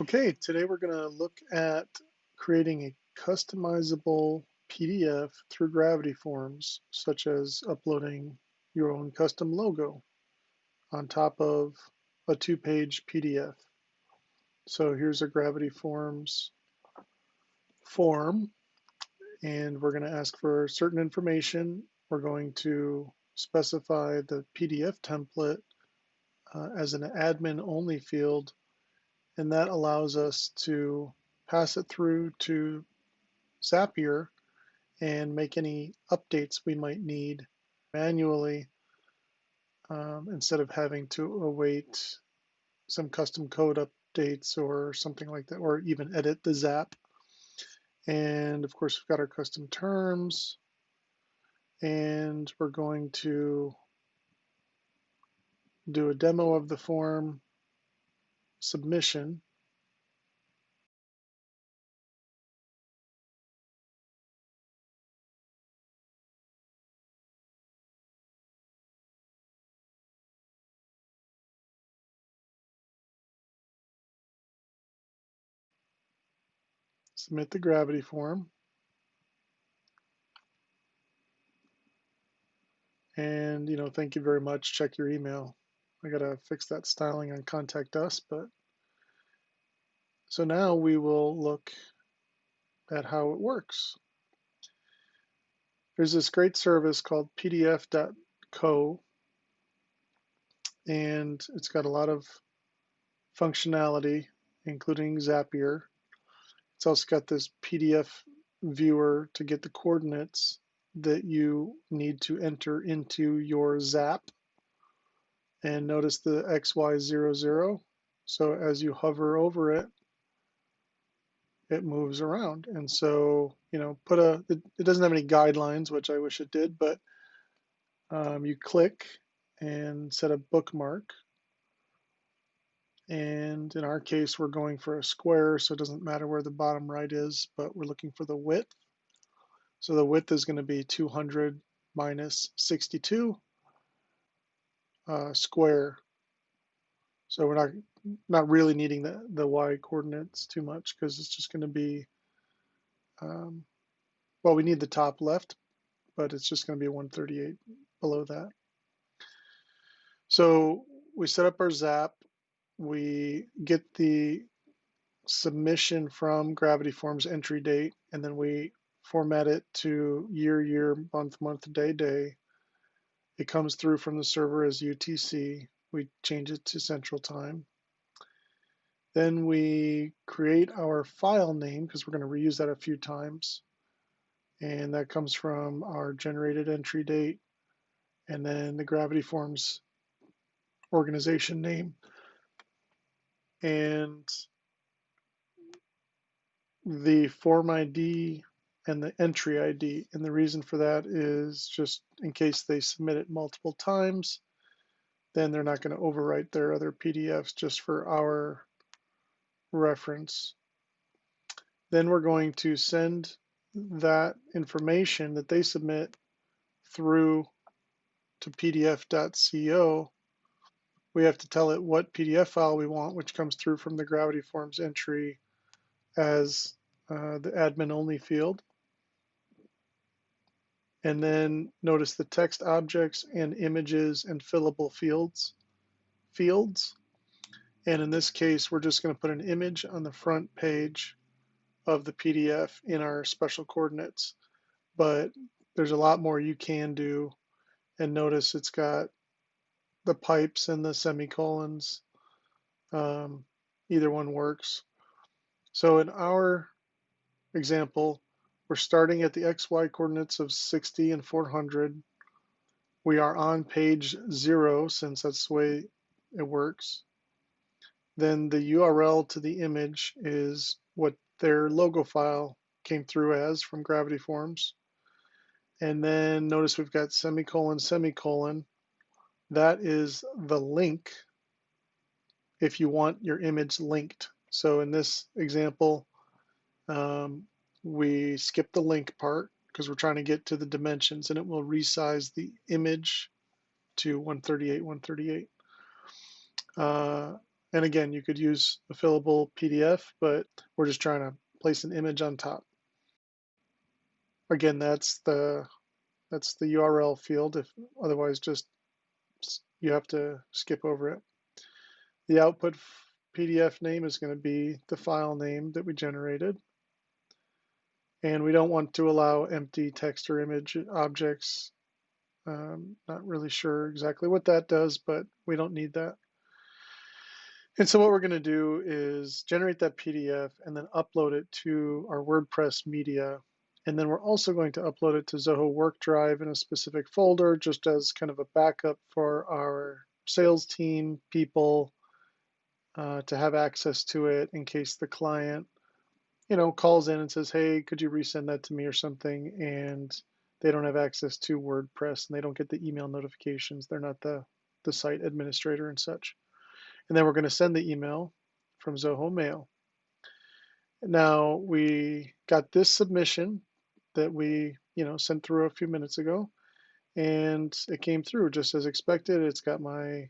Okay, today we're going to look at creating a customizable PDF through Gravity Forms, such as uploading your own custom logo on top of a two-page PDF. So here's a Gravity Forms form, and we're going to ask for certain information. We're going to specify the PDF template as an admin only field, and that allows us to pass it through to Zapier and make any updates we might need manually, instead of having to await some custom code updates or something like that, or even edit the Zap. And of course, we've got our custom terms, and we're going to do a demo of the form submission. Submit the Gravity form, and thank you very much. Check your email. I gotta fix that styling on Contact Us, but so now we will look at how it works. There's this great service called PDFco, and it's got a lot of functionality, including Zapier. It's also got this PDF viewer to get the coordinates that you need to enter into your Zap. And notice the XY00. So as you hover over it, it moves around. And so, it doesn't have any guidelines, which I wish it did, but you click and set a bookmark. And in our case, we're going for a square, so it doesn't matter where the bottom right is, but we're looking for the width. So the width is going to be 200 minus 62 square. So we're not really needing the y coordinates too much, because it's just going to be, well, we need the top left, but it's just going to be 138 below that. So we set up our Zap. We get the submission from Gravity Forms entry date, and then we format it to year, month, day. It comes through from the server as UTC. We change it to Central Time. Then we create our file name, because we're going to reuse that a few times. And that comes from our generated entry date, and then the Gravity Forms organization name. And the form ID and the entry ID. And the reason for that is just in case they submit it multiple times, then they're not going to overwrite their other PDFs, just for our reference. Then we're going to send that information that they submit through to pdf.co. We have to tell it what PDF file we want, which comes through from the Gravity Forms entry as the admin only field. And then notice the text objects and images and fillable fields. And in this case, we're just going to put an image on the front page of the PDF in our special coordinates. But there's a lot more you can do. And notice it's got the pipes and the semicolons. Either one works. So in our example, we're starting at the XY coordinates of 60 and 400. We are on page 0, since that's the way it works. Then the URL to the image is what their logo file came through as from Gravity Forms. And then notice we've got semicolon, semicolon. That is the link if you want your image linked. So in this example, we skip the link part because we're trying to get to the dimensions, and it will resize the image to 138, 138. And again, you could use a fillable PDF, but we're just trying to place an image on top. Again, that's the URL field. If otherwise, just you have to skip over it. The output PDF name is going to be the file name that we generated. And we don't want to allow empty text or image objects. Not really sure exactly what that does, but we don't need that. And so what we're going to do is generate that PDF and then upload it to our WordPress media. And then we're also going to upload it to Zoho Work Drive in a specific folder, just as kind of a backup for our sales team people to have access to it in case the client, calls in and says, hey, could you resend that to me or something? And they don't have access to WordPress and they don't get the email notifications. They're not the site administrator and such. And then we're going to send the email from Zoho Mail. Now we got this submission that we, sent through a few minutes ago, and it came through just as expected. It's got my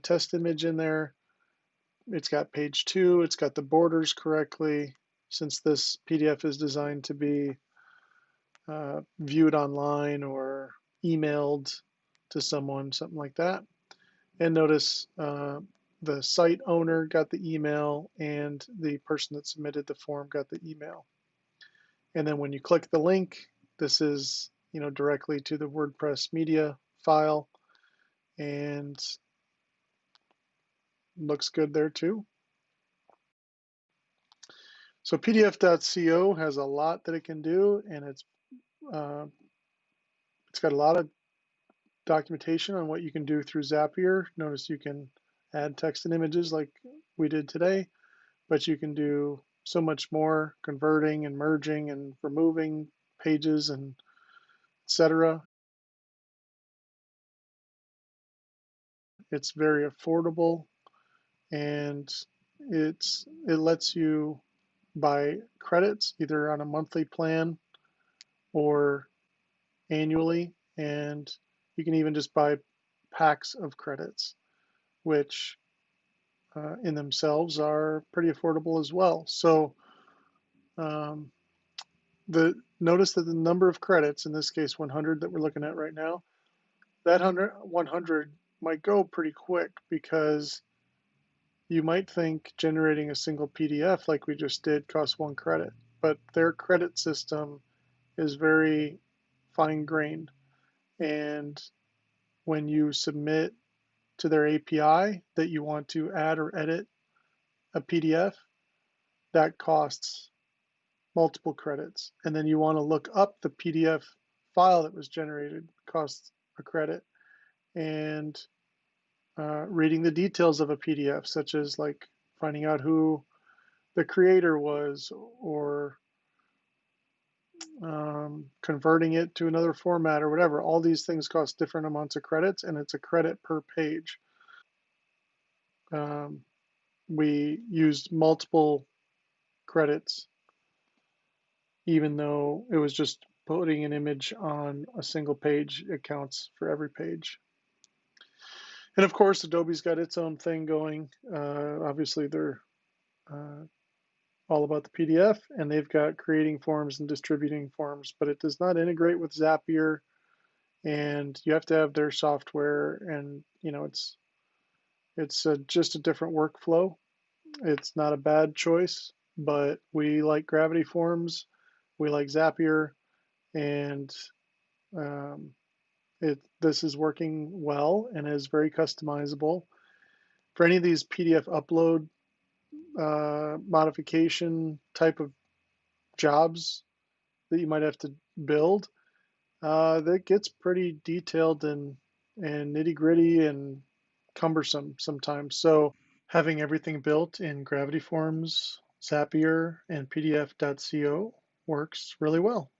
test image in there. It's got page 2. It's got the borders correctly, since this PDF is designed to be viewed online or emailed to someone, something like that. And notice the site owner got the email and the person that submitted the form got the email. And then when you click the link, this is, directly to the WordPress media file, and looks good there too. So pdf.co has a lot that it can do, and it's got a lot of documentation on what you can do through Zapier. Notice you can add text and images like we did today, but you can do so much more, converting and merging and removing pages and etc. It's very affordable, and it lets you buy credits either on a monthly plan or annually, and you can even just buy packs of credits, which in themselves are pretty affordable as well. So um, notice that the number of credits, in this case 100 that we're looking at right now, that 100 might go pretty quick, because you might think generating a single PDF like we just did costs 1 credit, but their credit system is very fine-grained. And when you submit to their API that you want to add or edit a PDF, that costs multiple credits. And then you want to look up the PDF file that was generated, costs a credit. And reading the details of a PDF, such as like finding out who the creator was, or converting it to another format or whatever. All these things cost different amounts of credits, and it's a credit per page. We used multiple credits, even though it was just putting an image on a single page. It counts for every page. And of course, Adobe's got its own thing going. Obviously, they're all about the PDF, and they've got creating forms and distributing forms, but it does not integrate with Zapier, and you have to have their software, and it's just a different workflow. It's not a bad choice, but we like Gravity Forms, we like Zapier, and um, this is working well and is very customizable. For any of these PDF upload modification type of jobs that you might have to build, that gets pretty detailed and nitty gritty and cumbersome sometimes. So having everything built in Gravity Forms, Zapier, and PDF.co works really well.